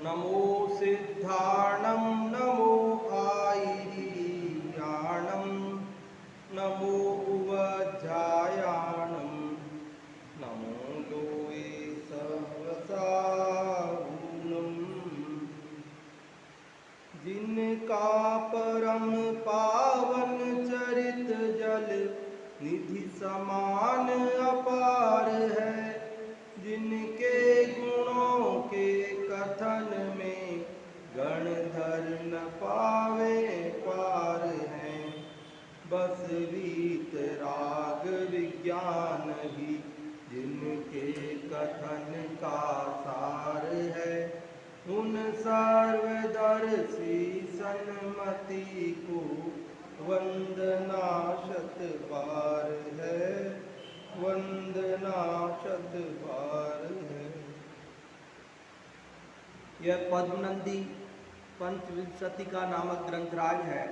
नमो सिद्धाणं नमो आयर्याणं नमो उवज्जायाणं नमो लोये सहस्रावूनम्। जिनका परम पावन चरित जल निधि समान अपार है, जिनके गुणों के कथन में गणधर न पावे पार हैं। बस रीत राग विज्ञान ही जिनके कथन का सार है, उन सर्वदर्शी सन्मति को वंदना शत बार है, वंदना शत बार है। यह पद्मनंदी पंचविंशति का नामक ग्रंथराज है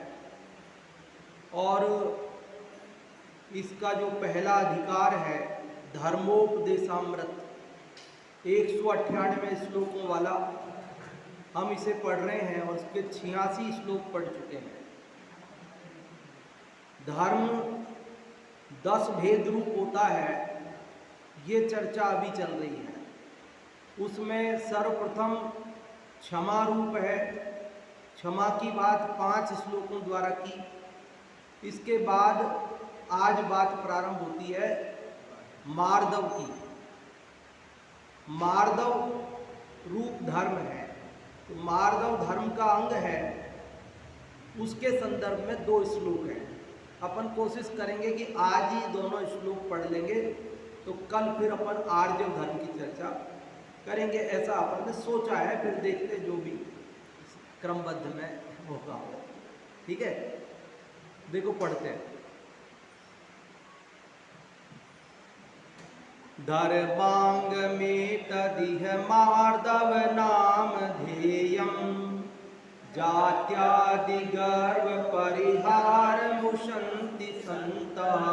और इसका जो पहला अधिकार है धर्मोपदेशामृत 198 श्लोकों वाला, हम इसे पढ़ रहे हैं और इसके 86 श्लोक पढ़ चुके हैं। धर्म 10 भेद रूप होता है, ये चर्चा अभी चल रही है। उसमें सर्वप्रथम क्षमा रूप है। क्षमा की बात 5 श्लोकों द्वारा की। इसके बाद आज बात प्रारंभ होती है मार्दव की। मार्दव रूप धर्म है, तो मार्दव धर्म का अंग है। उसके संदर्भ में 2 श्लोक हैं। अपन कोशिश करेंगे कि आज ही दोनों श्लोक पढ़ लेंगे, तो कल फिर अपन आर्जव धर्म की चर्चा करेंगे, ऐसा अपन ने सोचा है। फिर देखते जो भी क्रमबद्ध में होगा। ठीक है, देखो पढ़ते हैं। धर्मांग में तदिह मार्दव नाम ध्येयं, जात्यादि गर्व परिहार मुशन्ति सन्तः,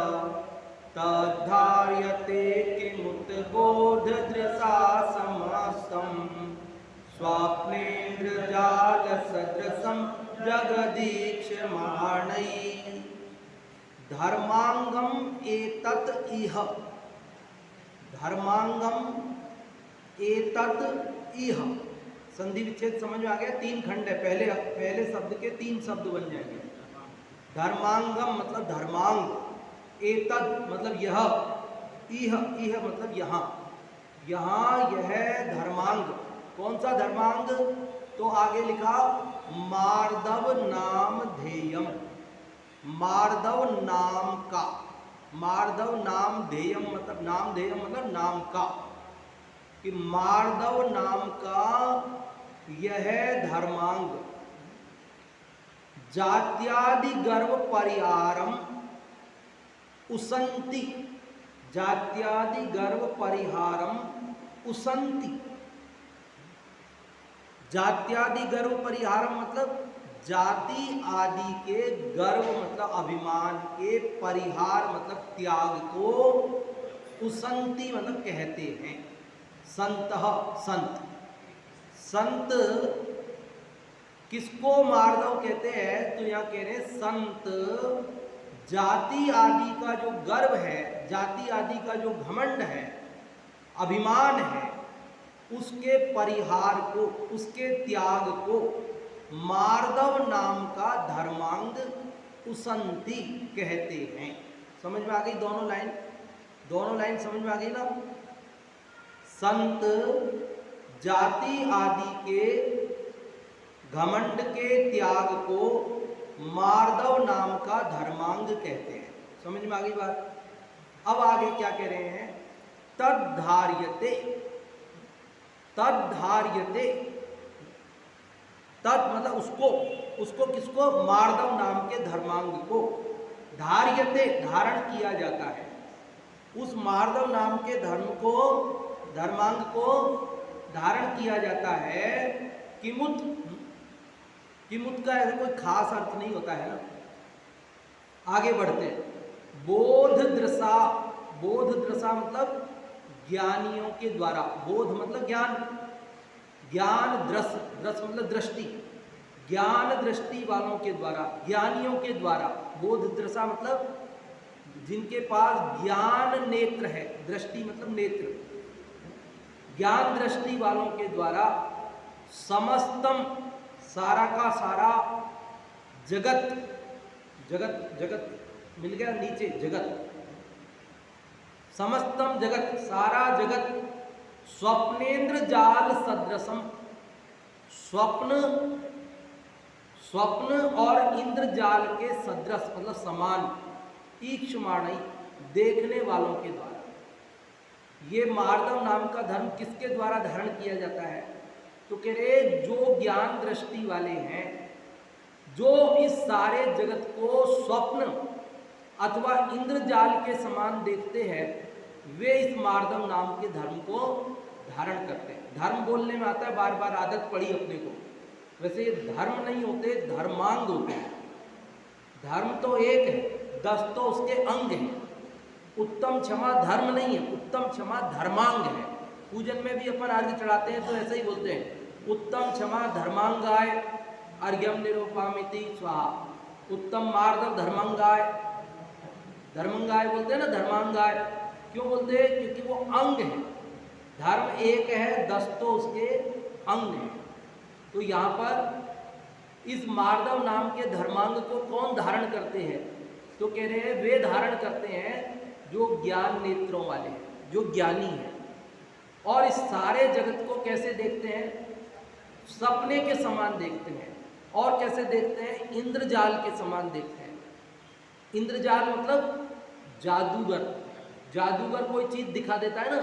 तद्धार्यते किमुत बोध दृशा समस्तं, स्वप्नेन्द्रजाल सदृशं जगदीक्षमाणैः। धर्मांगम एतत् इह, धर्मांगम एतत् इह। संधि विच्छेद समझ में आ गया? 3 खंड है, पहले शब्द के 3 शब्द बन जाएंगे। धर्मांगम मतलब धर्मांग, एतत् मतलब यह, इह इह मतलब यहाँ। यहाँ यह धर्मांग, कौन सा धर्मांग? तो आगे लिखा मार्दव नाम ध्येयम, मार्दव नाम का। मार्दव नाम ध्येयम मतलब नाम, ध्येयम मतलब नाम का, कि मार्दव नाम का यह धर्मांग जात्यादि गर्व परिहारम उसंति, जात्यादि गर्व परिहारम उसंति। जात्यादि गर्व परिहारम मतलब जाति आदि के गर्व मतलब अभिमान के, परिहार मतलब त्याग को, उसंति मतलब कहते हैं। संतः संत, संत किसको मार्दव कहते हैं? तो यहाँ कह रहे हैं संत जाति आदि का जो गर्व है, जाति आदि का जो घमंड है, अभिमान है, उसके परिहार को, उसके त्याग को मार्दव नाम का धर्मांग उसंति कहते हैं। समझ में आ गई दोनों लाइन? दोनों लाइन समझ में आ गई ना? संत जाति आदि के घमंड के त्याग को मार्दव नाम का धर्मांग कहते हैं। समझ में आ गई बात? अब आगे क्या कह रहे हैं? तद्धार्यते, तद्धार्यते, तद मतलब उसको, उसको किसको? मार्दव नाम के धर्मांग को। धार्यते धारण किया जाता है। उस मार्दव नाम के धर्म को, धर्मांग को धारण किया जाता है। किमुत, किमुत का ऐसा कोई खास अर्थ नहीं होता है ना। आगे बढ़ते, बोध दृशा, बोध दृशा मतलब ज्ञानियों के द्वारा, बोध मतलब ज्ञान, ज्ञान दृश, दृश मतलब दृष्टि, ज्ञान दृष्टि वालों के द्वारा, ज्ञानियों के द्वारा, बोध दृशा मतलब जिनके पास ज्ञान नेत्र है, दृष्टि मतलब नेत्र, ज्ञान दृष्टि वालों के द्वारा समस्तम, सारा का सारा जगत, जगत जगत मिल गया नीचे, जगत, समस्तम जगत, सारा जगत, स्वप्नेन्द्र जाल सदृशम, स्वप्न, स्वप्न और इंद्रजाल के सदृश मतलब समान, तीक्ष्णमाणी देखने वालों के द्वारा। ये मार्दव नाम का धर्म किसके द्वारा धारण किया जाता है? तो कह रहे जो ज्ञान दृष्टि वाले हैं, जो इस सारे जगत को स्वप्न अथवा इंद्रजाल के समान देखते हैं, वे इस मार्दव नाम के धर्म को धारण करते हैं। धर्म बोलने में आता है, बार बार आदत पड़ी अपने को, वैसे ये धर्म नहीं होते, धर्मांग होते हैं। धर्म तो एक है, 10 तो उसके अंग हैं। उत्तम क्षमा धर्म नहीं है, उत्तम क्षमा धर्मांग है। पूजन में भी अपन अर्घ्य चढ़ाते हैं तो ऐसे ही बोलते हैं, उत्तम क्षमा धर्मांगाय अर्घ्यम निरूपामिति स्वाहा। उत्तम मार्दव धर्मांगाय, धर्मांगाय बोलते हैं ना, धर्मांगाय क्यों बोलते हैं? क्योंकि वो अंग है। धर्म एक है, 10 तो उसके अंग हैं। तो यहाँ पर इस मार्दव नाम के धर्मांग को कौन धारण करते हैं? तो कह रहे हैं वे धारण करते हैं जो ज्ञान नेत्रों वाले हैं, जो ज्ञानी हैं। और इस सारे जगत को कैसे देखते हैं? सपने के समान देखते हैं। और कैसे देखते हैं? इंद्रजाल के समान देखते हैं। इंद्रजाल मतलब जादूगर। जादूगर कोई चीज दिखा देता है ना,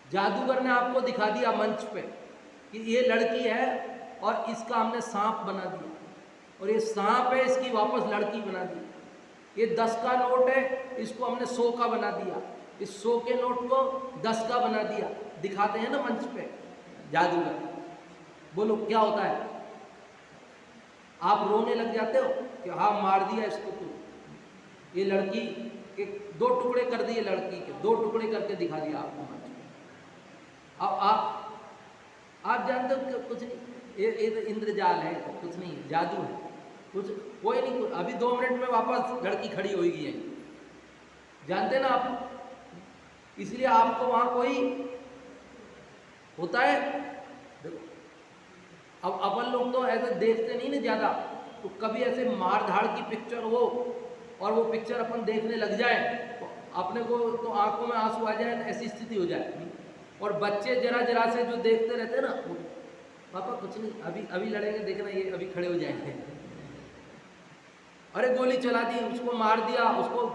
जादूगर ने आपको दिखा दिया मंच पे कि ये लड़की है और इसका हमने सांप बना दिया, और ये सांप है इसकी वापस लड़की बना दी। ये 10 का नोट है, इसको हमने 100 का बना दिया, इस 100 के नोट को 10 का बना दिया, दिखाते हैं ना मंच पे जादूगर। बोलो क्या होता है? आप रोने लग जाते हो कि हाँ मार दिया इसको, तो ये लड़की के 2 टुकड़े कर दिए, लड़की के 2 टुकड़े करके दिखा दिया आपको मंच पे। अब आप जानते हो कि कुछ नहीं, ये तो इंद्रजाल है, कुछ नहीं है, जादू है, कुछ कोई नहीं। अभी 2 मिनट में वापस लड़की खड़ी होगी यहीं, जानते ना आप। इसलिए आपको वहां कोई होता है। देखो अब अपन लोग तो ऐसे देखते नहीं ना ज़्यादा, तो कभी ऐसे मार धाड़ की पिक्चर हो और वो पिक्चर अपन देखने लग जाए तो अपने को तो आंखों में आंसू आ जाए, ऐसी स्थिति हो जाए। और बच्चे जरा जरा से जो देखते रहते हैं ना, पापा कुछ नहीं, अभी अभी लड़ेंगे, देखना ये अभी खड़े हो जाएंगे। अरे गोली चला दी, उसको मार दिया, उसको,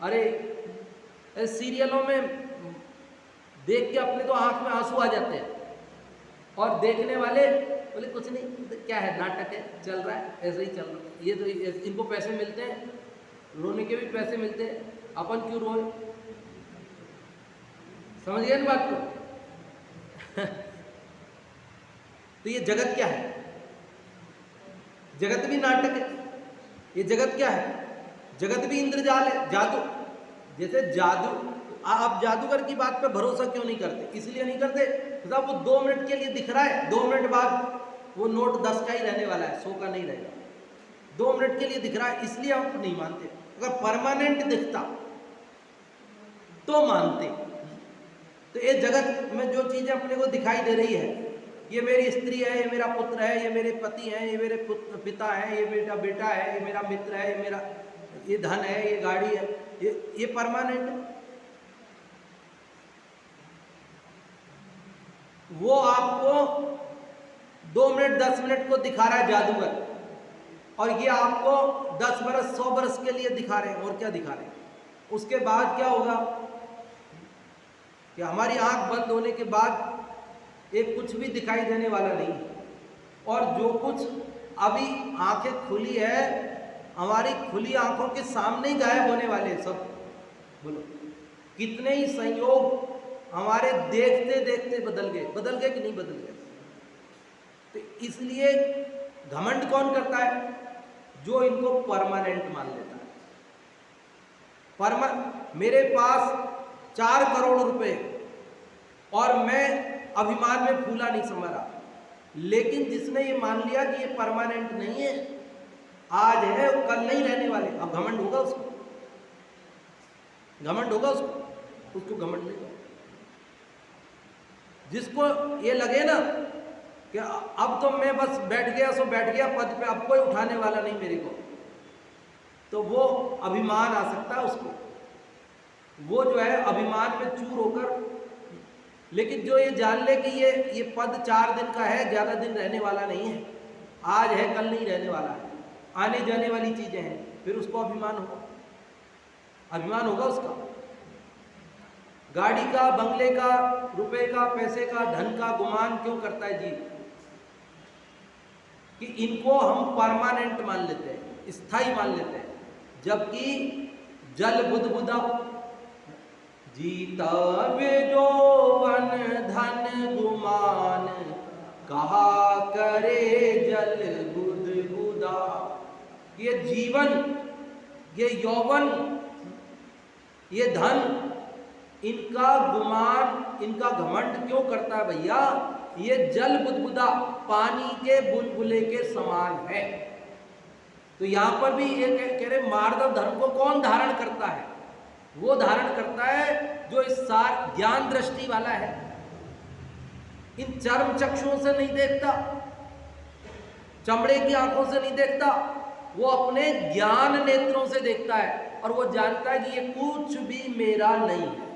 अरे सीरियलों में देख के अपने तो आंख में आंसू आ जाते हैं। और देखने वाले बोले कुछ नहीं, क्या है, नाटक है, चल रहा है, ऐसे ही चल रहा है। ये तो इनको पैसे मिलते हैं, रोने के भी पैसे मिलते हैं, अपन क्यों रोए? समझ गए ना बात को? तो ये जगत क्या है? जगत भी नाटक है। ये जगत क्या है? जगत भी इंद्रजाल है, जादू। जैसे जादू, आप जादूगर की बात पे भरोसा क्यों नहीं करते? इसलिए नहीं करते साहब वो 2 मिनट के लिए दिख रहा है, 2 मिनट बाद वो नोट 10 का ही रहने वाला है, 100 का नहीं रहेगा। 2 मिनट के लिए दिख रहा है, इसलिए आप नहीं मानते। अगर परमानेंट दिखता तो मानते। तो ये जगत में जो चीजें अपने को दिखाई दे रही है, ये मेरी स्त्री है, ये मेरा पुत्र है, ये मेरे पति हैं, ये मेरे पिता है, ये मेरा बेटा है, ये मेरा मित्र है, ये मेरा ये धन है, ये गाड़ी है, ये परमानेंट है। वो आपको 2 मिनट 10 मिनट को दिखा रहा है जादूगर, और ये आपको 10 बरस 100 बरस के लिए दिखा रहे हैं। और क्या दिखा रहे हैं? उसके बाद क्या होगा कि हमारी आंख बंद होने के बाद एक कुछ भी दिखाई देने वाला नहीं, और जो कुछ अभी आंखें खुली है, हमारी खुली आंखों के सामने ही गायब होने वाले हैं सब। बोलो कितने ही संयोग हमारे देखते देखते बदल गए कि नहीं बदल गए? तो इसलिए घमंड कौन करता है? जो इनको परमानेंट मान लेता है। मेरे पास 4 करोड़ रुपए और मैं अभिमान में फूला नहीं समारा। लेकिन जिसने ये मान लिया कि ये परमानेंट नहीं है, आज है कल नहीं रहने वाले, अब घमंड होगा उसको, घमंड होगा उसको घमंड नहीं होगा। जिसको ये लगे ना कि अब तो मैं बस बैठ गया सो बैठ गया पद पे, अब कोई उठाने वाला नहीं मेरे को, तो वो अभिमान आ सकता है उसको, वो जो है अभिमान में चूर होकर। लेकिन जो ये जान ले कि ये पद 4 दिन का है, ज़्यादा दिन रहने वाला नहीं है, आज है कल नहीं रहने वाला है, आने जाने वाली चीज़ें हैं, फिर उसको अभिमान होगा, अभिमान होगा उसका। गाड़ी का, बंगले का, रुपए का, पैसे का, धन का गुमान क्यों करता है जीव? कि इनको हम परमानेंट मान लेते हैं, स्थायी मान लेते हैं, जबकि जल बुदबुदा जीता वे जो वन धन गुमान, कहा करे जल बुदबुदा। ये जीवन, ये यौवन, ये धन, इनका गुमान, इनका घमंड क्यों करता है भैया? ये जल बुदबुदा, पानी के बुलबुले के समान है। तो यहां पर भी ये कह रहे मार्दव धर्म को कौन धारण करता है? वो धारण करता है जो इस सार ज्ञान दृष्टि वाला है, इन चर्म चक्षुओं से नहीं देखता, चमड़े की आंखों से नहीं देखता, वो अपने ज्ञान नेत्रों से देखता है, और वो जानता है कि ये कुछ भी मेरा नहीं है,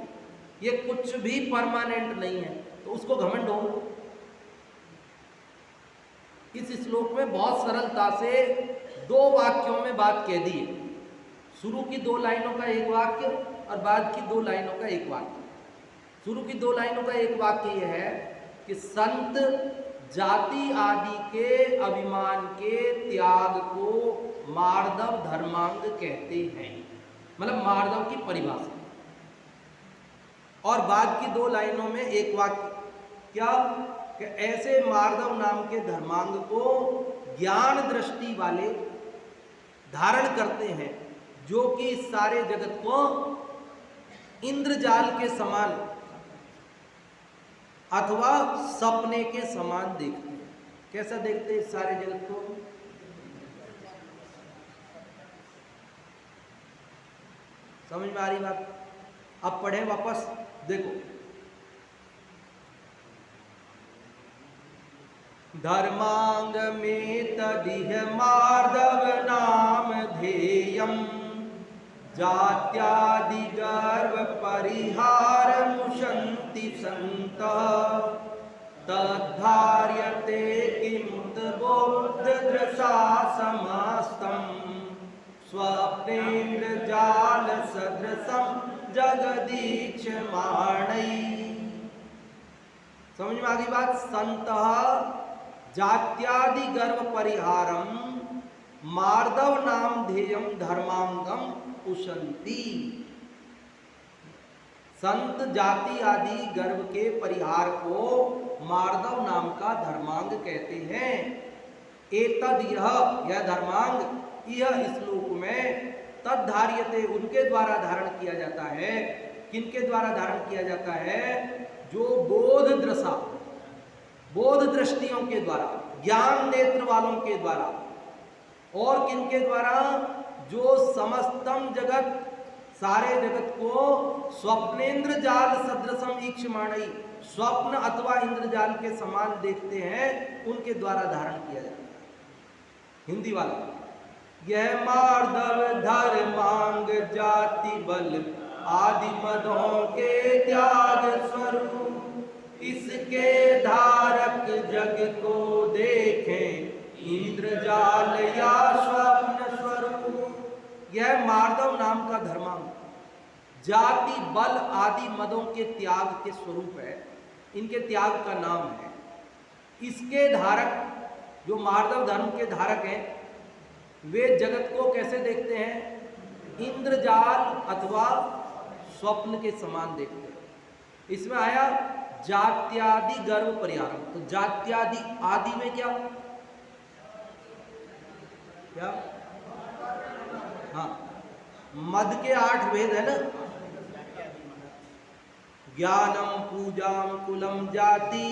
ये कुछ भी परमानेंट नहीं है, तो उसको घमंड हो। इस श्लोक में बहुत सरलता से 2 वाक्यों में बात कह दी है। शुरू की 2 लाइनों का एक वाक्य और बाद की 2 लाइनों का एक वाक्य। शुरू की 2 लाइनों का एक वाक्य यह है कि संत जाति आदि के अभिमान के त्याग को मार्दव धर्मांग कहते हैं, मतलब मार्दव की परिभाषा। और बाद की 2 लाइनों में एक वाक्य क्या कि ऐसे मार्दव नाम के धर्मांग को ज्ञान दृष्टि वाले धारण करते हैं, जो कि सारे जगत को इंद्रजाल के समान अथवा सपने के समान देखते हैं। कैसा देखते हैं सारे जगत को? समझ में आ रही बात? अब पढ़ें वापस, देखो। धर्मांग में तदिह मार्दव नाम ध्येयम, जात्यादि गर्व परिहार मुशन्ति संत, तद्धार्यते किमुत बोध दृशा समस्तम, स्वप्नेन्द्र जाल सदृशम जगदीक्षमाणै। समझ में आ गई बात? संतः जात्यादि गर्व परिहारम मार्दव नाम ध्येयम धर्मांगम उशंति। संत जाति आदि गर्व के परिहार को मार्दव नाम का धर्मांग कहते हैं। एतद यह धर्मांग यह श्लोक में तद्धार्यते उनके द्वारा धारण किया जाता है। किनके द्वारा धारण किया जाता है? जो बोध दृशा, बोध दृष्टियों के द्वारा, ज्ञान नेत्र वालों के द्वारा। और किनके द्वारा? जो समस्तम जगत, सारे जगत को स्वप्नेन्द्र जाल सदृशम ईक्षमाणई, स्वप्न अथवा इंद्रजाल के समान देखते हैं, उनके द्वारा धारण किया जाता है। हिंदी वाला, यह मार्दव धर्मांग जाति बल आदि मदों के त्याग स्वरूप, इसके धारक जग को देखें इंद्रजाल या स्वप्न स्वरूप। यह मार्दव नाम का धर्मांग जाति बल आदि मदों के त्याग के स्वरूप है, इनके त्याग का नाम है। इसके धारक, जो मार्दव धर्म के धारक हैं, वे जगत को कैसे देखते हैं? इंद्रजाल अथवा स्वप्न के समान देखते हैं। इसमें आया जात्यादि गर्व परिहारम। तो जात्यादि आदि में क्या क्या? हाँ, मद के 8 भेद है ना, ज्ञानम पूजाम कुलम जाति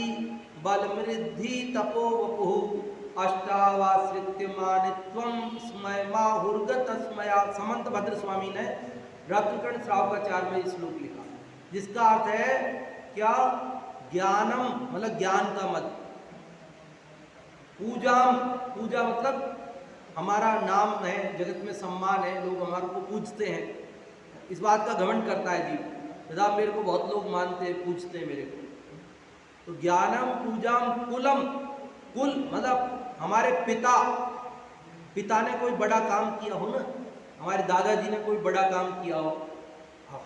बलमृद्धि तपो वपुः अष्टावाश्रित्य मानित्वम स्मय माहुर्गत स्मया। समंत भद्र स्वामी ने रत्नकर्ण श्रावकाचार्य में श्लोक लिखा, जिसका अर्थ है क्या? ज्ञानम मतलब ज्ञान का मत, पूजाम पूजा मतलब हमारा नाम है, जगत में सम्मान है, लोग हमारे को पूजते हैं, इस बात का घमंड करता है जीव। दादा मेरे को बहुत लोग मानते हैं, पूजते हैं मेरे को। तो ज्ञानम पूजाम कुलम, कुल मतलब हमारे पिता, पिता ने कोई बड़ा काम किया हो ना, हमारे दादाजी ने कोई बड़ा काम किया हो,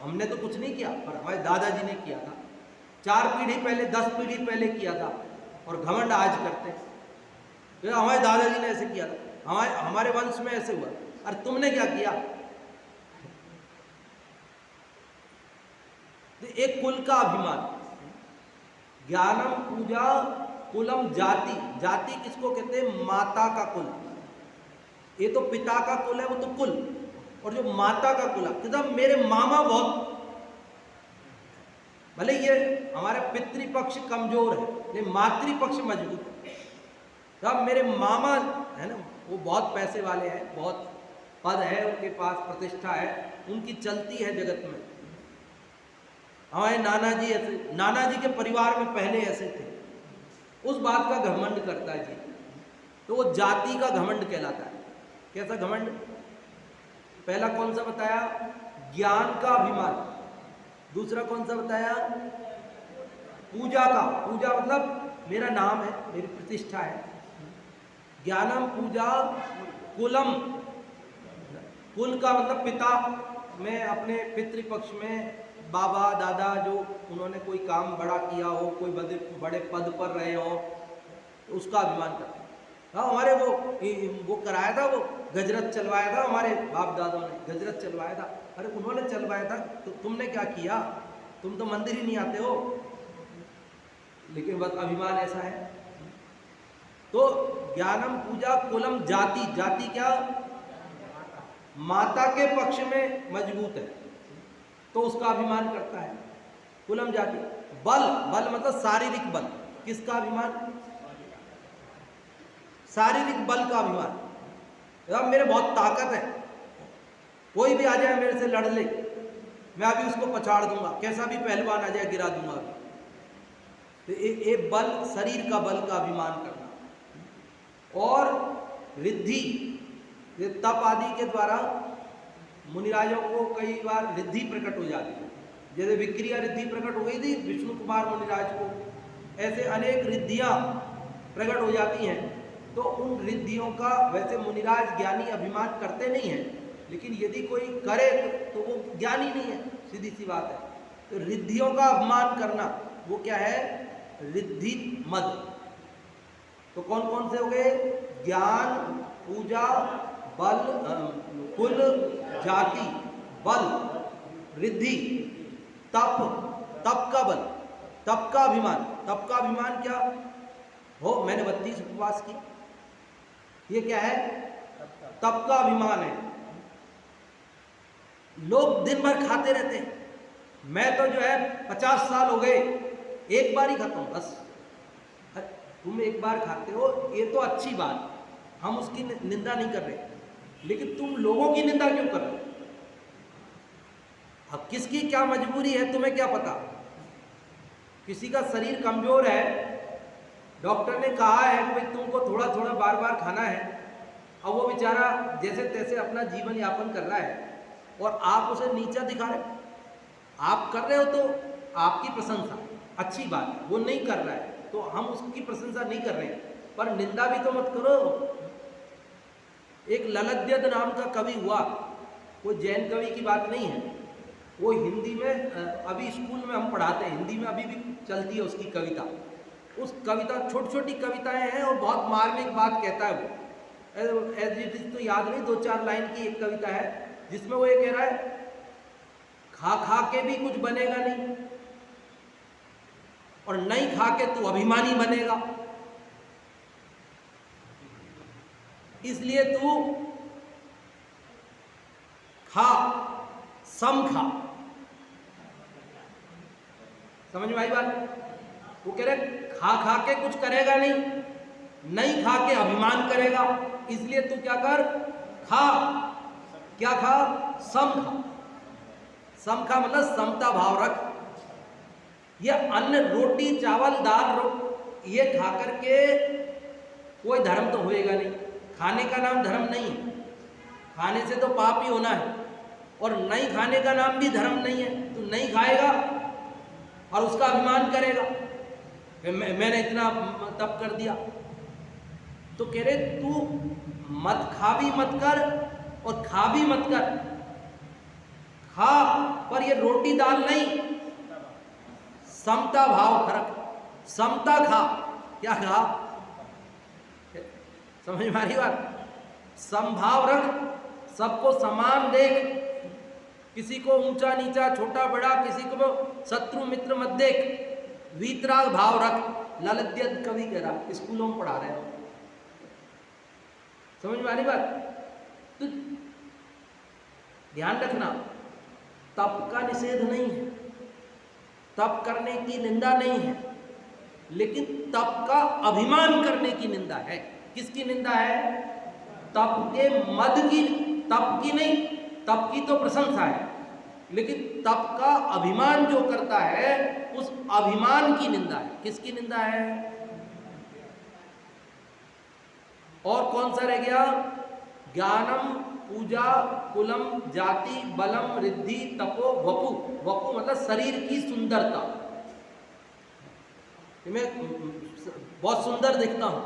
हमने तो कुछ नहीं किया पर हमारे दादाजी ने किया था, 4 पीढ़ी पहले 10 पीढ़ी पहले किया था, और घमंड आज करते हैं तो हमारे दादाजी ने ऐसे किया था, हमारे वंश में ऐसे हुआ। अरे तुमने क्या किया? तो एक कुल का अभिमान, ज्ञानम पूजा कुलम जाति, जाति किसको कहते हैं? माता का कुल। ये तो पिता का कुल है, वो तो कुल, और जो माता का कुल है, मेरे मामा बहुत, भले ये हमारा पितृपक्ष कमजोर है लेकिन मातृपक्ष मजबूत है। तो अब मेरे मामा है ना, वो बहुत पैसे वाले हैं, बहुत पद है उनके पास, प्रतिष्ठा है, उनकी चलती है जगत में। हमारे नाना जी ऐसे, नाना जी के परिवार में पहले ऐसे थे, उस बात का घमंड करता है जी, तो वो जाति का घमंड कहलाता है। कैसा घमंड? पहला कौन सा बताया? ज्ञान का अभिमान। दूसरा कौन सा बताया? पूजा का, पूजा मतलब मेरा नाम है, मेरी प्रतिष्ठा है। ज्ञानम पूजा कुलम, कुल का मतलब पिता, मैं अपने पितृपक्ष में बाबा दादा जो उन्होंने कोई काम बड़ा किया हो, कोई बड़े पद पर रहे हो, तो उसका अभिमान करता है। हाँ, हमारे वो कराया था, वो गजरत चलवाया था, हमारे बाप दादों ने गजरत चलवाया था। अरे उन्होंने चलवाया था तो तुमने क्या किया? तुम तो मंदिर ही नहीं आते हो, लेकिन बस अभिमान ऐसा है। तो ज्ञानम पूजा कुलम जाति, जाति क्या? माता के पक्ष में मजबूत है तो उसका अभिमान करता है, कुलम जाति। बल, बल मतलब शारीरिक बल, किसका अभिमान? शारीरिक बल का अभिमान। अब मेरे बहुत ताकत है, कोई भी आ जाए मेरे से लड़ ले, मैं अभी उसको पछाड़ दूंगा, कैसा भी पहलवान आ जाए गिरा दूंगा अभी। तो एक बल, शरीर का बल का अभिमान करना। और रिद्धि, तप आदि के द्वारा मुनिराजों को कई बार रिद्धि प्रकट हो जाती है, जैसे विक्रिया रिद्धि प्रकट हो गई थी विष्णु कुमार मुनिराज को, ऐसे अनेक रिद्धियां प्रकट हो जाती हैं। तो उन रिद्धियों का वैसे मुनिराज ज्ञानी अभिमान करते नहीं हैं, लेकिन यदि कोई करे तो वो ज्ञानी नहीं है, सीधी सी बात है। तो रिद्धियों का अपमान करना वो क्या है? रिद्धि मद। तो कौन कौन से हो गए? ज्ञान, पूजा, बल, कुल, जाति, बल, रिद्धि, तप, तप का बल, तप का अभिमान। तप का अभिमान क्या हो? मैंने 32 उपवास की, ये क्या है? तप का अभिमान है। लोग दिन भर खाते रहते हैं, मैं तो जो है 50 साल हो गए एक बार ही खाता हूं बस। तुम एक बार खाते हो ये तो अच्छी बात, हम उसकी निंदा नहीं कर रहे, लेकिन तुम लोगों की निंदा क्यों कर रहे हो? अब किसकी क्या मजबूरी है तुम्हें क्या पता? किसी का शरीर कमजोर है, डॉक्टर ने कहा है कि भाई तुमको थोड़ा थोड़ा बार बार खाना है, अब वो बेचारा जैसे तैसे अपना जीवन यापन कर रहा है और आप उसे नीचा दिखा रहे। आप कर रहे हो तो आपकी प्रशंसा अच्छी बात है, वो नहीं कर रहा है तो हम उसकी प्रशंसा नहीं कर रहे हैं, पर निंदा भी तो मत करो। एक ललद्यद नाम का कवि हुआ, वो जैन कवि की बात नहीं है, वो हिंदी में अभी स्कूल में हम पढ़ाते हैं, हिंदी में अभी भी चलती है उसकी कविता। उस कविता छोटी छोटी कविताएं हैं और बहुत मार्मिक बात कहता है वो, एज इट इज तो याद नहीं, 2-4 लाइन की एक कविता है जिसमें वो ये कह रहा है, खा खा के भी कुछ बनेगा नहीं और नहीं खा के तू अभिमानी बनेगा, इसलिए तू खा, सम खा। समझ में आई बात? वो कह रहे खा खा के कुछ करेगा नहीं, नहीं खा के अभिमान करेगा, इसलिए तू क्या कर, खा। क्या खा? सम खा। सम खा मतलब समता भाव रख। ये अन्न, रोटी, चावल, दाल, ये खा करके कोई धर्म तो होएगा नहीं। खाने का नाम धर्म नहीं है, खाने से तो पाप ही होना है। और नहीं खाने का नाम भी धर्म नहीं है। तू नहीं खाएगा और उसका अभिमान करेगा, मैंने इतना तप कर दिया। तो कह रहे तू मत खा भी मत कर और खा भी मत कर। खा पर ये रोटी दाल नहीं, समता भाव रख, समता खा। क्या खा? समझ में आ रही बात? समभाव रख, सबको समान देख, किसी को ऊंचा नीचा, छोटा बड़ा, किसी को शत्रु मित्र मत देख, वीतराग भाव रख। ललित कवि कह रहा, स्कूलों में पढ़ा रहे हैं। समझ में आ रही बात? तो ध्यान रखना, तप का निषेध नहीं है, तप करने की निंदा नहीं है, लेकिन तप का अभिमान करने की निंदा है। किसकी निंदा है? तप के मद की, तप की नहीं, तप की तो प्रशंसा है, लेकिन तप का अभिमान जो करता है उस अभिमान की निंदा है। किसकी निंदा है? और कौन सा रह गया? ज्ञानम, पूजा, कुलम, जाति, बलम, रिद्धि, तपो, वपु। वपु मतलब शरीर की सुंदरता, मैं बहुत सुंदर दिखता हूं,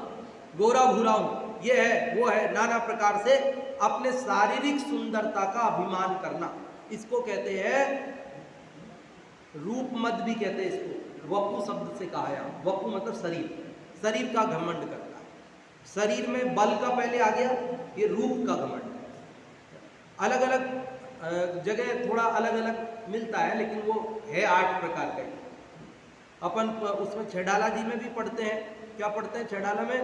गोरा भूरा हूं, ये है वो है, नाना प्रकार से अपने शारीरिक सुंदरता का अभिमान करना, इसको कहते हैं रूप मद भी कहते हैं इसको। वपु शब्द से कहा है, वपु मतलब शरीर, शरीर का घमंड करता है। शरीर में बल का पहले आ गया, ये रूप का घमंड। अलग अलग जगह थोड़ा अलग अलग मिलता है, लेकिन वो है 8 प्रकार का। अपन उसमें छेडाला जी में भी पढ़ते हैं। क्या पढ़ते हैं छेडाला में?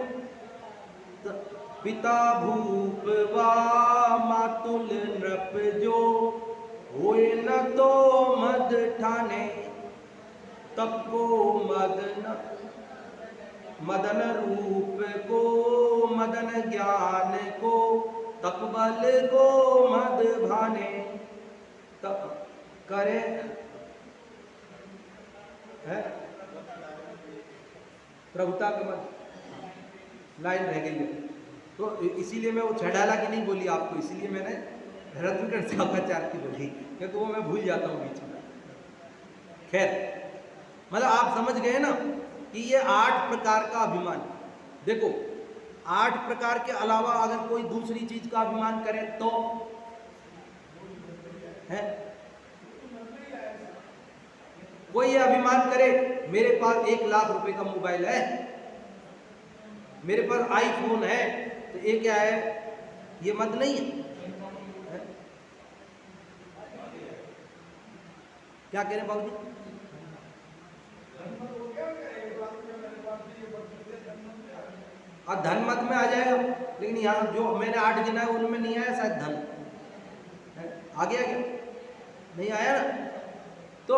पिता भूप वा मातुल नृप जो होए न तो मद ठाने, तब को मदन मदन रूप को मदन ज्ञान को, तप बल को मद भाने, तप करे है प्रभुता का मद। लाइन रह गई है, तो इसीलिए मैं वो छेडाला की नहीं बोली आपको, इसीलिए मैंने रत्नकर साहबाचार्य की बोली, क्योंकि वो मैं भूल जाता हूँ बीच में। खैर, मतलब आप समझ गए ना कि ये 8 प्रकार का अभिमान। देखो, 8 प्रकार के अलावा अगर कोई दूसरी चीज का अभिमान करे तो है, कोई ये अभिमान करे मेरे पास 1 लाख रुपए का मोबाइल है, मेरे पास आईफोन है, तो ये क्या है? ये मत नहीं है? क्या कह रहे बाबू जी? और धन मत में आ जाएगा, लेकिन यहाँ जो मैंने 8 गिना है उनमें नहीं आया शायद धन। आ गया क्या? नहीं आया ना? तो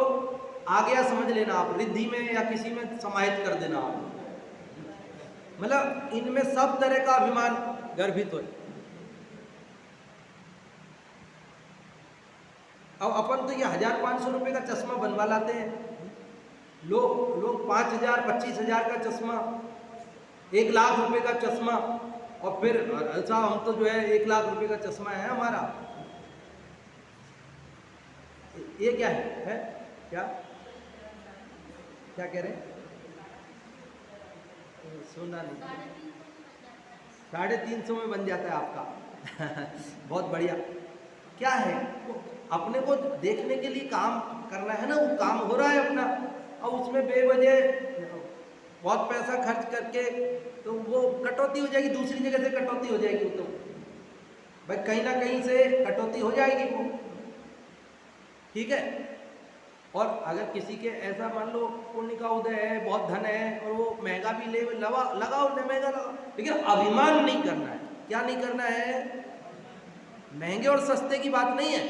आ गया, समझ लेना आप, रिद्धि में या किसी में समाहित कर देना आप। मतलब इनमें सब तरह का अभिमान गर्भित हो। अब अपन तो ये 1500 रुपए का चश्मा बनवा लाते हैं, लोग 5000 25,000 का चश्मा, 1 लाख रुपए का चश्मा, और फिर अच्छा हम तो जो है 1 लाख रुपए का चश्मा है हमारा। ये क्या है? क्या क्या कह रहे हैं? सुना नहीं। 350 में बन जाता है आपका। बहुत बढ़िया। क्या है? तो अपने को देखने के लिए काम करना है ना, वो काम हो रहा है अपना, और उसमें बेवजह बहुत पैसा खर्च करके तो वो कटौती हो जाएगी, दूसरी जगह से कटौती हो जाएगी। तो भाई कहीं ना कहीं से कटौती हो जाएगी वो, ठीक है। और अगर किसी के ऐसा मान लो पुण्य का उदय है, बहुत धन है, और वो महंगा भी ले लगाओ, महंगा लगाओ, लेकिन अभिमान नहीं करना है। क्या नहीं करना है? महंगे और सस्ते की बात नहीं है,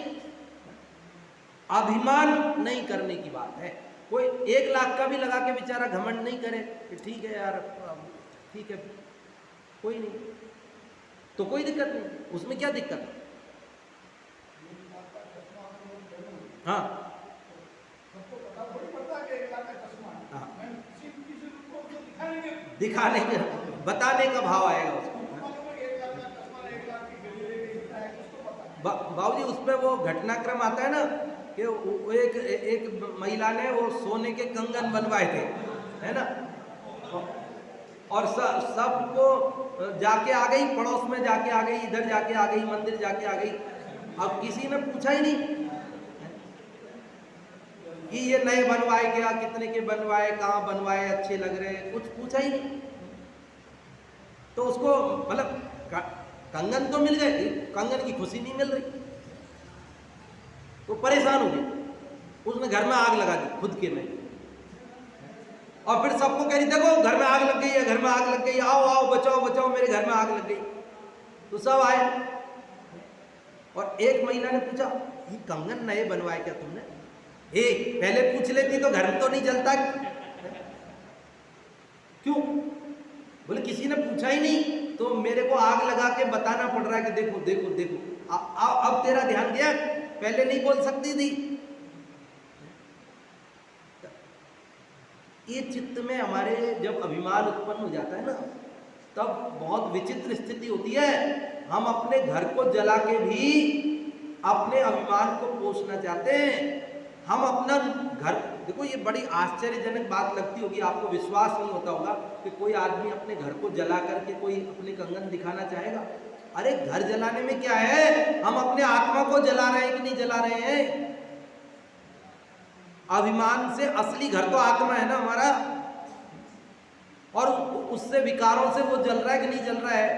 अभिमान नहीं करने की बात है। कोई 1 लाख का भी लगा के बेचारा घमंड नहीं करे कि ठीक है यार, ठीक है, कोई नहीं, तो कोई दिक्कत नहीं, उसमें क्या दिक्कत है? हाँ दिखाने के, बताने का भाव आएगा उसको। बाबूजी उस पर वो घटनाक्रम आता है ना कि एक महिला ने वो सोने के कंगन बनवाए थे, है ना, और सबको जाके आ गई, पड़ोस में जाके आ गई, इधर जाके आ गई, मंदिर जाके आ गई। अब किसी ने पूछा ही नहीं कि ये नए बनवाए क्या, कितने के बनवाए, कहाँ बनवाए, अच्छे लग रहे, कुछ पूछा ही नहीं। तो उसको मतलब कंगन तो मिल गए, कंगन की खुशी नहीं मिल रही, तो परेशान हो गई, उसने घर में आग लगा दी खुद के में, और फिर सबको कह रही देखो घर में आग लग गई है, घर में आग लग गई, आओ आओ बचाओ बचाओ, मेरे घर में आग लग गई। तो सब आए, और एक महिला ने पूछा ये कंगन नए बनवाए क्या तुमने? पहले पूछ लेती तो घर में तो नहीं जलता। क्यों? बोले किसी ने पूछा ही नहीं, तो मेरे को आग लगा के बताना पड़ रहा है कि देखो देखो देखो। अब तेरा ध्यान गया, पहले नहीं बोल सकती थी। ये चित्त में हमारे जब अभिमान उत्पन्न हो जाता है ना, तब बहुत विचित्र स्थिति होती है। हम अपने घर को जला के भी अपने अभिमान को पोषना चाहते हैं। हम अपना घर, देखो ये बड़ी आश्चर्यजनक बात लगती होगी, आपको विश्वास नहीं होता होगा कि कोई आदमी अपने घर को जला करके कोई अपने कंगन दिखाना चाहेगा। अरे घर जलाने में क्या है, हम अपने आत्मा को जला रहे हैं कि नहीं जला रहे हैं? अभिमान से असली घर तो आत्मा है ना हमारा, और उससे विकारों से वो जल रहा है कि नहीं जल रहा है?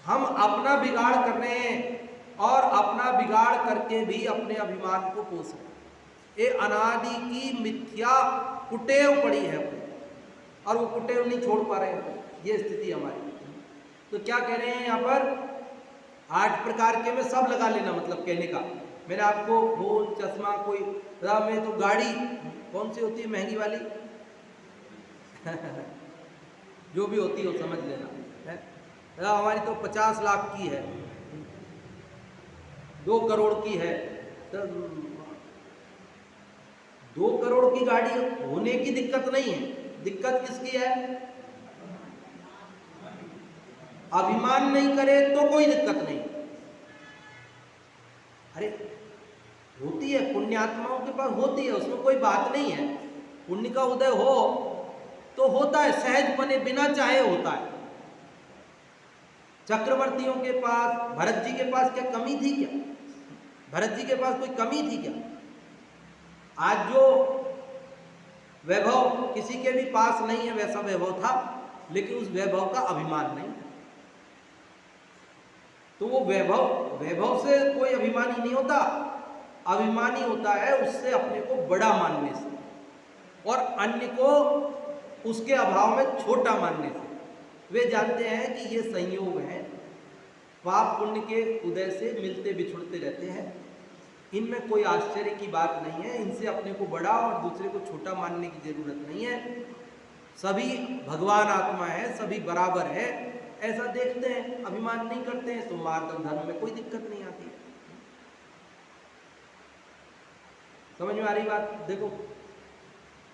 हम अपना बिगाड़ कर रहे हैं, और अपना बिगाड़ करके भी अपने अभिमान को पोष रहे हैं। ये अनादि की मिथ्या कुटेव पड़ी है, और वो कुटेव नहीं छोड़ पा रहे हैं। ये स्थिति हमारी। तो क्या कह रहे हैं यहाँ पर? 8 प्रकार के में सब लगा लेना, मतलब कहने का मैंने आपको वो चश्मा कोई में तो गाड़ी कौन सी होती है महंगी वाली जो भी होती हो समझ लेना है। हमारी तो 50 लाख की है, 2 करोड़ की है, तो 2 करोड़ की गाड़ी होने की दिक्कत नहीं है। दिक्कत किसकी है? अभिमान नहीं करे तो कोई दिक्कत नहीं। अरे होती है, पुण्यात्माओं के पास होती है, उसमें कोई बात नहीं है। पुण्य का उदय हो तो होता है, सहज बने बिना चाहे होता है। चक्रवर्तियों के पास, भरत जी के पास क्या कमी थी क्या? भरत जी के पास कोई कमी थी क्या? आज जो वैभव किसी के भी पास नहीं है वैसा वैभव था, लेकिन उस वैभव का अभिमान नहीं था। तो वो वैभव से कोई अभिमानी नहीं होता। अभिमानी होता है उससे अपने को बड़ा मानने से, और अन्य को उसके अभाव में छोटा मानने से। वे जानते हैं कि ये संयोग है, पाप पुण्य के उदय से मिलते बिछुड़ते रहते हैं, इनमें कोई आश्चर्य की बात नहीं है। इनसे अपने को बड़ा और दूसरे को छोटा मानने की जरूरत नहीं है। सभी भगवान आत्मा है, सभी बराबर है, ऐसा देखते हैं, अभिमान नहीं करते हैं, तो मार्ग धर्म में कोई दिक्कत नहीं आती। समझ में आ रही बात? देखो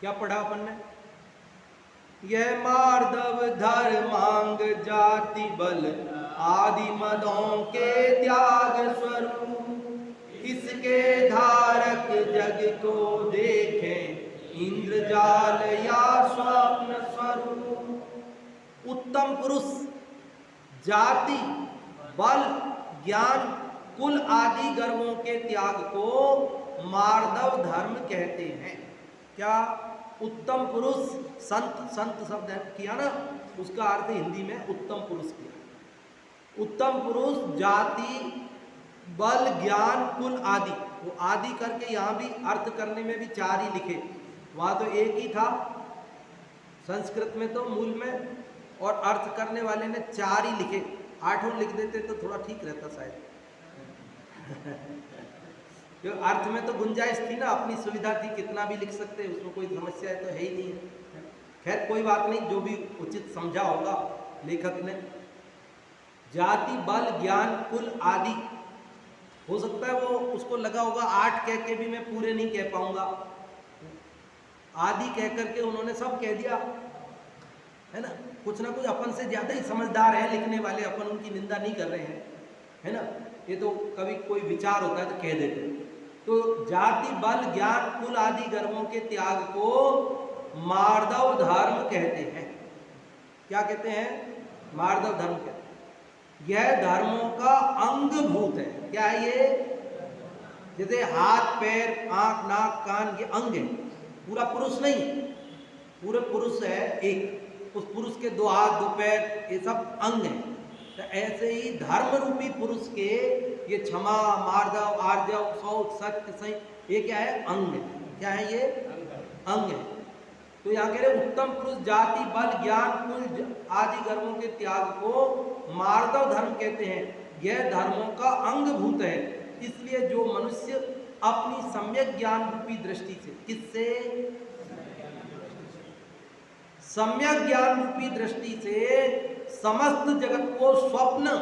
क्या पढ़ा अपन ने, यह मार्दव धर्मांग जाति बल आदि मदों के त्याग स्वरूप, इसके धारक जग को देखें इंद्रजाल या स्वप्न स्वरूप। उत्तम पुरुष जाति बल ज्ञान कुल आदि गर्वों के त्याग को मार्दव धर्म कहते हैं। क्या? उत्तम पुरुष, संत शब्द किया ना, उसका अर्थ हिंदी में उत्तम पुरुष किया। उत्तम पुरुष जाति बल ज्ञान कुल आदि, वो आदि करके यहाँ भी अर्थ करने में भी 4 ही लिखे, वहाँ तो एक ही था संस्कृत में तो मूल में, और अर्थ करने वाले ने 4 ही लिखे। 8 लिख देते तो थोड़ा ठीक रहता शायद क्योंकि अर्थ में तो गुंजाइश थी ना, अपनी सुविधा थी, कितना भी लिख सकते हैं, उसमें कोई समस्या तो है ही नहीं है। खैर कोई बात नहीं, जो भी उचित समझा होगा लेखक ने। जाति बल ज्ञान कुल आदि, हो सकता है वो उसको लगा होगा 8 कह के भी मैं पूरे नहीं कह पाऊंगा, आदि कह करके उन्होंने सब कह दिया, है ना। कुछ ना कुछ अपन से ज्यादा ही समझदार है लिखने वाले, अपन उनकी निंदा नहीं कर रहे हैं, है ना। ये तो कभी कोई विचार होता है तो कह देते हैं। तो जाति बल ज्ञान कुल आदि गर्वों के त्याग को मार्दव धर्म कहते हैं। क्या कहते हैं? मार्दव धर्म कहते हैं। यह धर्मों का अंगभूत है। क्या है ये? जैसे हाथ पैर आंख नाक कान, ये अंग है, पूरा पुरुष नहीं है। पूरे पुरुष है एक, उस पुरुष के 2 हाथ 2 पैर, ये सब अंग है। तो ऐसे ही धर्म रूपी पुरुष के ये क्षमा मार्दव आर्जव शौच सत्य सही, ये क्या है? अंग है। क्या है ये? अंग है। तो यहाँ कह रहे उत्तम पुरुष जाति बल ज्ञान कुल आदि कर्मों के त्याग को मार्दव धर्म कहते हैं। यह धर्मों का अंगभूत है। इसलिए जो मनुष्य अपनी सम्यक ज्ञान रूपी दृष्टि से, किससे? सम्यक ज्ञान रूपी दृष्टि से समस्त जगत को स्वप्न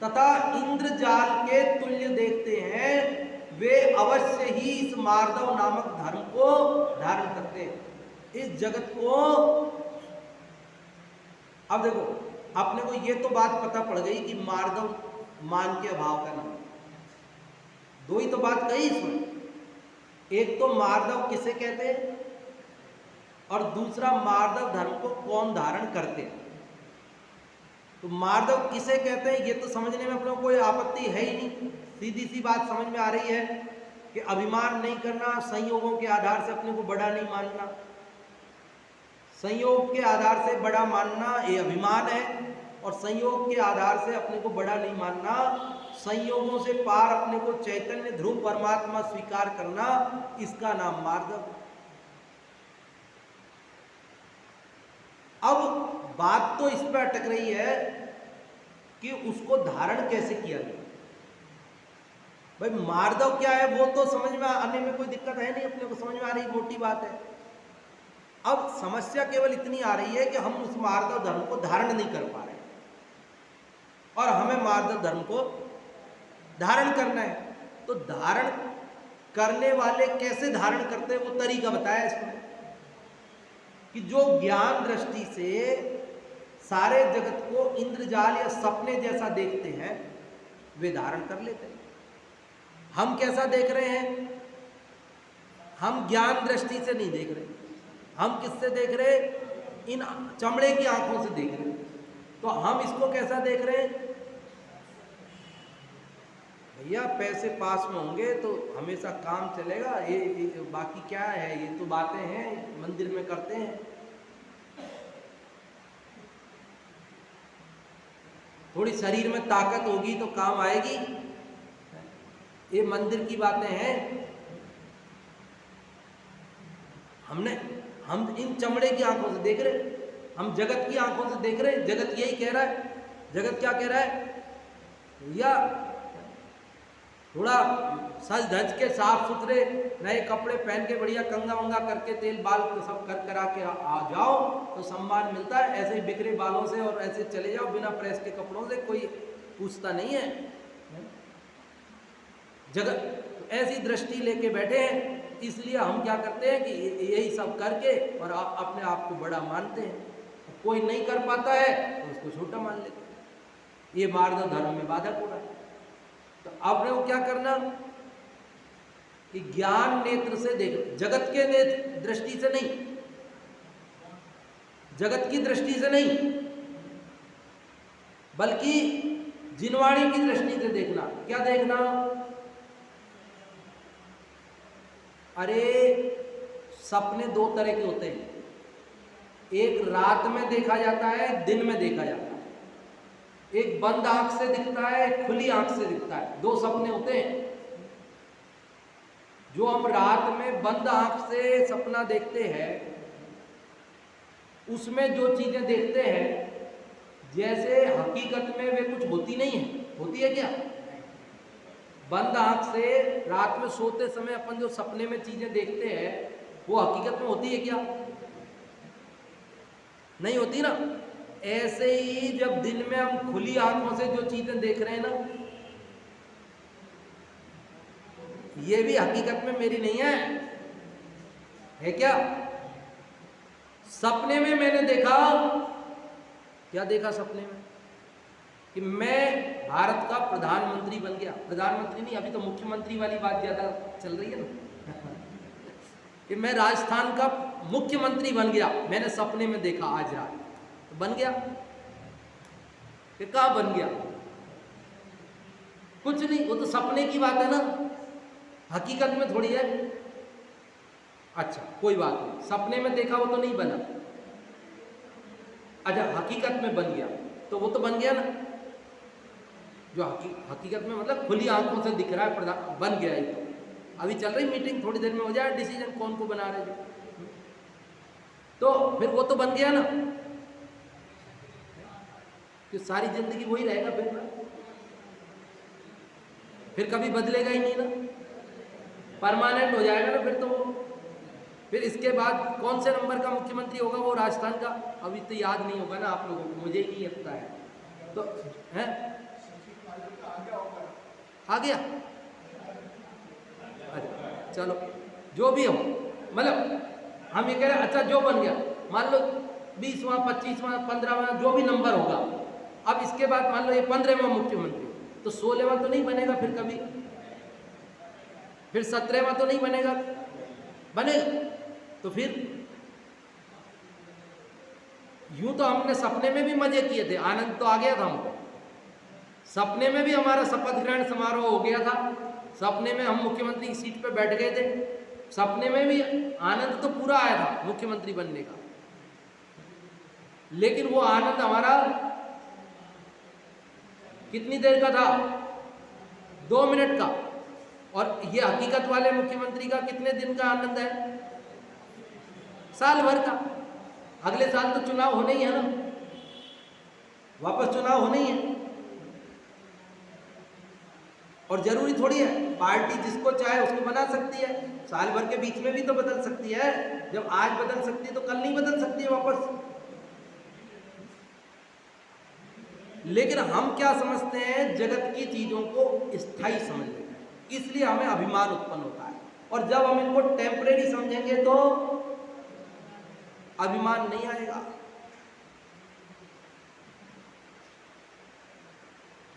तथा इंद्रजाल के तुल्य देखते हैं, वे अवश्य ही इस मार्दव नामक धर्म को धारण करते हैं। इस जगत को, अब देखो अपने को ये तो बात पता पड़ गई कि मार्दव मान के अभाव का नाम। 2 ही तो बात कही इसमें। एक तो मार्दव किसे कहते हैं और दूसरा मार्दव धर्म को कौन धारण करते हैं। तो मार्दव किसे कहते हैं ये तो समझने में अपने को कोई आपत्ति है ही नहीं। सीधी सी बात समझ में आ रही है कि अभिमान नहीं करना, संयोगों के आधार से अपने को बड़ा नहीं मानना। संयोग के आधार से बड़ा मानना ये अभिमान है, और संयोग के आधार से अपने को बड़ा नहीं मानना, संयोगों से पार अपने को चैतन्य ध्रुव परमात्मा स्वीकार करना, इसका नाम मार्दव। अब बात तो इस पर अटक रही है कि उसको धारण कैसे किया गया। भाई मार्दव क्या है वो तो समझ में आने में कोई दिक्कत है नहीं, अपने को समझ में आ रही, मोटी बात है। अब समस्या केवल इतनी आ रही है कि हम उस मार्दव धर्म को धारण नहीं कर पा रहे, और हमें मार्दव धर्म को धारण करना है। तो धारण करने वाले कैसे धारण करते हैं वो तरीका बताया इसमें, कि जो ज्ञान दृष्टि से सारे जगत को इंद्रजाल या सपने जैसा देखते हैं, वे धारण कर लेते हैं। हम कैसा देख रहे हैं? हम ज्ञान दृष्टि से नहीं देख रहे, हम किससे देख रहे? इन चमड़े की आंखों से देख रहे। तो हम इसको कैसा देख रहे हैं? भैया पैसे पास में होंगे तो हमेशा काम चलेगा, ये बाकी क्या है, ये तो बातें हैं मंदिर में करते हैं। थोड़ी शरीर में ताकत होगी तो काम आएगी, ये मंदिर की बातें हैं। हम इन चमड़े की आंखों से देख रहे, हम जगत की आंखों से देख रहे। जगत यही कह रहा है। जगत क्या कह रहा है? भैया थोड़ा सज धज के साफ सुथरे नए कपड़े पहन के बढ़िया कंगा वंगा करके तेल बाल तो सब कर करा के आ जाओ तो सम्मान मिलता है। ऐसे ही बिखरे बालों से और ऐसे चले जाओ बिना प्रेस के कपड़ों से, कोई पूछता नहीं है। जगत ऐसी दृष्टि लेके बैठे हैं, इसलिए हम क्या करते हैं कि यही सब करके और अपने आप को बड़ा मानते हैं। कोई नहीं कर पाता है तो उसको छोटा मान लेते हैं। ये मार्दव धर्म में बाधक हो रहा है। तो आपने वो क्या करना कि ज्ञान नेत्र से देख, जगत के नेत्र दृष्टि से नहीं, जगत की दृष्टि से नहीं, बल्कि जिनवाणी की दृष्टि से देखना। क्या देखना? अरे सपने 2 तरह के होते हैं, एक रात में देखा जाता है, एक दिन में देखा जाता है। एक बंद आंख से दिखता है, एक खुली आंख से दिखता है। 2 सपने होते हैं। जो हम रात में बंद आंख से सपना देखते हैं, उसमें जो चीजें देखते हैं जैसे हकीकत में वे कुछ होती नहीं है। होती है क्या? बंद आंख से रात में सोते समय अपन जो सपने में चीजें देखते हैं वो हकीकत में होती है क्या? नहीं होती ना। ऐसे ही जब दिन में हम खुली आंखों से जो चीजें देख रहे हैं ना, ये भी हकीकत में मेरी नहीं है क्या? सपने में मैंने देखा, क्या देखा सपने में? कि मैं भारत का प्रधानमंत्री बन गया। प्रधानमंत्री नहीं, अभी तो मुख्यमंत्री वाली बात ज्यादा चल रही है ना कि मैं राजस्थान का मुख्यमंत्री बन गया। मैंने सपने में देखा आज रात, तो बन गया कि कहाँ बन गया? कुछ नहीं, वो तो सपने की बात है ना, हकीकत में थोड़ी है। अच्छा कोई बात नहीं, सपने में देखा वो तो नहीं बना। अच्छा हकीकत में बन गया तो वो तो बन गया ना। जो हकीकत में मतलब खुली आंखों से दिख रहा है, बन गया ही। तो अभी चल रही मीटिंग, थोड़ी देर में हो जाए डिसीजन कौन को बना रहे जो, तो फिर वो तो बन गया ना कि सारी जिंदगी वही रहेगा। फिर कभी बदलेगा ही नहीं ना, परमानेंट हो जाएगा ना फिर तो। फिर इसके बाद कौन से नंबर का मुख्यमंत्री होगा वो राजस्थान का? अभी तो याद नहीं होगा ना आप लोगों को, मुझे ही नहीं लगता है। तो है आ गया। अच्छा चलो जो भी हो, मतलब हम ये कह रहे हैं अच्छा जो बन गया, मान लो 20वां 25वां 15वां जो भी नंबर होगा। अब इसके बाद मान लो ये 15वां मुख्यमंत्री, तो 16वां तो नहीं बनेगा फिर कभी, फिर 17वां तो नहीं बनेगा, बनेगा। तो फिर यूं तो हमने सपने में भी मजे किए थे, आनंद तो आ गया था हमको। सपने में भी हमारा शपथ ग्रहण समारोह हो गया था, सपने में हम मुख्यमंत्री की सीट पे बैठ गए थे, सपने में भी आनंद तो पूरा आया था मुख्यमंत्री बनने का। लेकिन वो आनंद हमारा कितनी देर का था? 2 मिनट का। और ये हकीकत वाले मुख्यमंत्री का कितने दिन का आनंद है? साल भर का। अगले साल तो चुनाव होने ही है ना, वापस चुनाव होने ही है। और जरूरी थोड़ी है पार्टी जिसको चाहे उसको बना सकती है, साल भर के बीच में भी तो बदल सकती है। जब आज बदल सकती है तो कल नहीं बदल सकती है वापस। लेकिन हम क्या समझते हैं, जगत की चीजों को स्थायी समझ लेते हैं, इसलिए हमें अभिमान उत्पन्न होता है। और जब हम इनको टेम्परेरी समझेंगे तो अभिमान नहीं आएगा।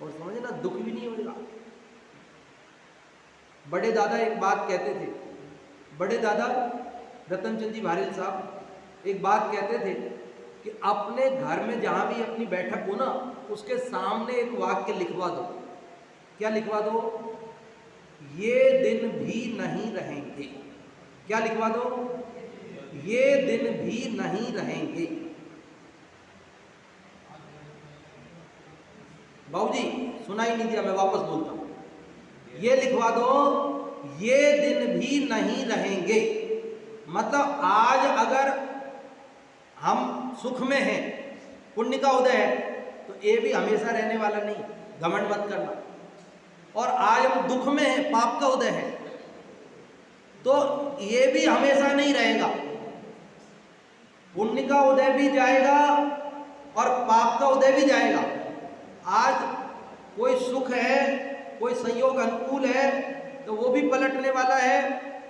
और समझे ना, दुख भी नहीं होगा। बड़े दादा एक बात कहते थे, बड़े दादा रतनचंद जी भारेल साहब एक बात कहते थे कि अपने घर में जहां भी अपनी बैठक हो ना, उसके सामने एक वाक्य लिखवा दो। क्या लिखवा दो? ये दिन भी नहीं रहेंगे। क्या लिखवा दो? ये दिन भी नहीं रहेंगे। बाबूजी सुनाई नहीं दिया, मैं वापस बोलता हूं। ये लिखवा दो, ये दिन भी नहीं रहेंगे। मतलब आज अगर हम सुख में हैं, पुण्य का उदय है, तो ये भी हमेशा रहने वाला नहीं, घमंड मत करना। और आज हम दुख में हैं, पाप का उदय है, तो ये भी हमेशा नहीं रहेगा। पुण्य का उदय भी जाएगा और पाप का उदय भी जाएगा। आज कोई सुख है, कोई संयोग अनुकूल है तो वो भी पलटने वाला है,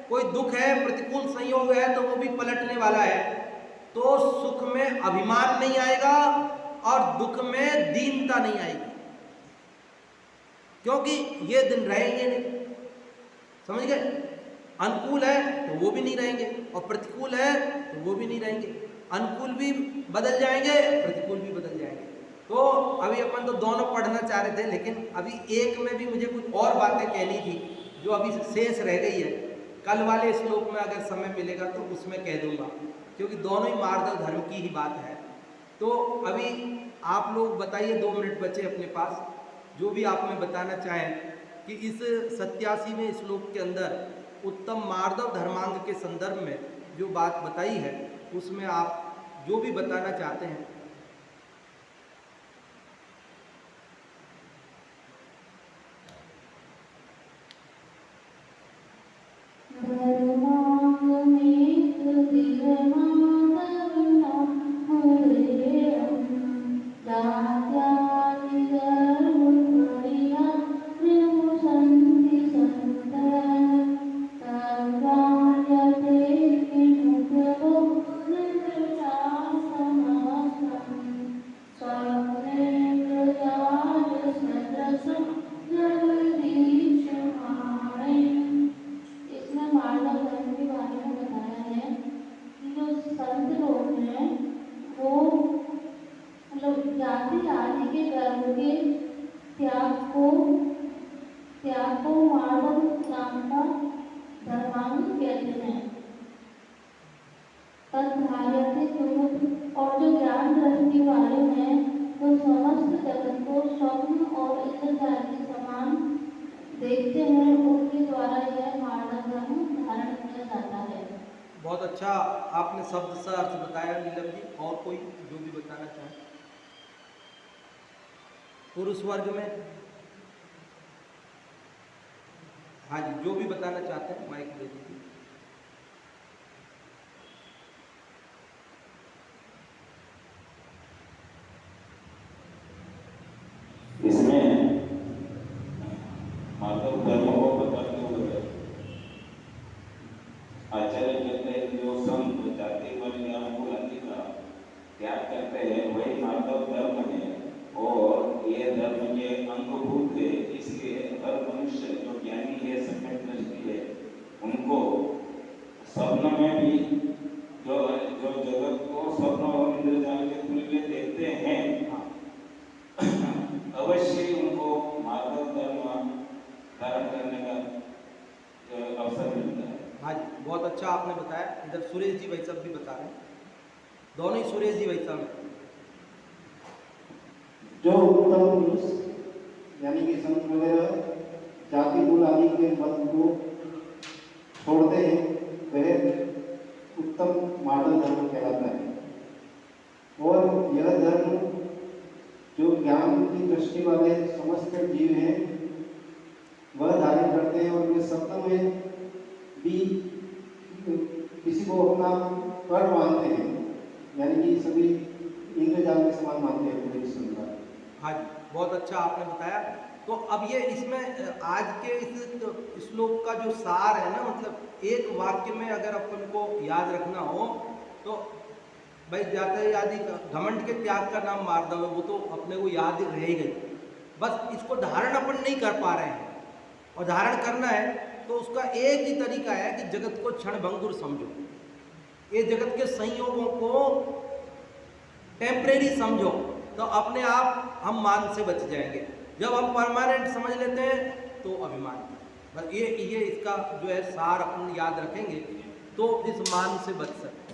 कोई दुख है, प्रतिकूल संयोग है तो वो भी पलटने वाला है। तो सुख में अभिमान नहीं आएगा और दुख में दीनता नहीं आएगी, क्योंकि ये दिन रहेंगे नहीं। समझ गए? अनुकूल है तो वो भी नहीं रहेंगे और प्रतिकूल है तो वो भी नहीं रहेंगे। अनुकूल भी बदल जाएंगे, प्रतिकूल भी बदल जाएंगे। तो अभी अपन तो दोनों पढ़ना चाह रहे थे, लेकिन अभी एक में भी मुझे कुछ और बातें कहनी थी जो अभी शेष रह गई है। कल वाले श्लोक में अगर समय मिलेगा तो उसमें कह दूंगा, क्योंकि दोनों ही मार्ग धर्म की ही बात है। तो अभी आप लोग बताइए, 2 मिनट बचे अपने पास, जो भी आप में बताना चाहें कि इस 87वें श्लोक के अंदर उत्तम मार्दव धर्मांग के संदर्भ में जो बात बताई है, उसमें आप जो भी बताना चाहते हैं। धार्यते तो और जो ज्ञान दृष्टि वाले हैं वो समस्त जगत को स्वप्न और इंद्रजाल के समान देखते हैं, उनके द्वारा यह मानव धर्म धारण किया जाता है। बहुत अच्छा आपने शब्द से अर्थ बताया नीलम जी। और कोई जो भी बताना चाहे पुरुष वर्ग में? हाँ जी, जो भी बताना चाहते हैं माइक दे दीजिए। इसमें माधव धर्म को बताते हुए आचार्य कहते हैं जो संत जाति वर्ण या कुलादि का त्याग करते हैं वही माधव धर्म है और ये धर्म के अंगभूत है। इसलिए हर मनुष्य जो ज्ञानी है, सम्यक दृष्टि है, उनको स्वप्न में भी जो जगत को स्वप्न और इंद्रजाल के तुल्य देखते हैं, अवश्य ही उनको माधव धर्म धारण करने का अवसर मिलता है। हाँ जी, बहुत अच्छा आपने बताया। इधर सुरेश जी भाई साहब भी बता रहे हैं, दोनों ही सुरेश जी भाई साहब हैं। जो उत्तम पुरुष यानी कि संत वगैरह जाति कुल आदि के मत को छोड़ते हैं वह उत्तम मानव धर्म कहलाता है। और यह धर्म जो ज्ञान की दृष्टि वाले समस्त जीव हैं वह धारण करते हैं और वे सत्य में भी किसी को अपना पर मानते हैं, यानी कि सभी इंद्रजाल के समान मानते हैं पूरे संसार। हाँ जी, बहुत अच्छा आपने बताया। तो अब ये इसमें आज के इस श्लोक का जो सार है ना, मतलब एक वाक्य में अगर अपन को याद रखना हो तो भाई जाति आदि घमंड के त्याग का नाम मार्दव है, वो तो अपने को याद रह गई। बस इसको धारण अपन नहीं कर पा रहे हैं, और धारण करना है तो उसका एक ही तरीका है कि जगत को क्षण भंगुर समझो, ये जगत के संयोगों को टेम्परेरी समझो, तो अपने आप हम मान से बच जाएंगे। जब हम परमानेंट समझ लेते हैं तो अभिमान, बस ये इसका जो है सार अपन याद रखेंगे तो इस मान से बच सकते हैं।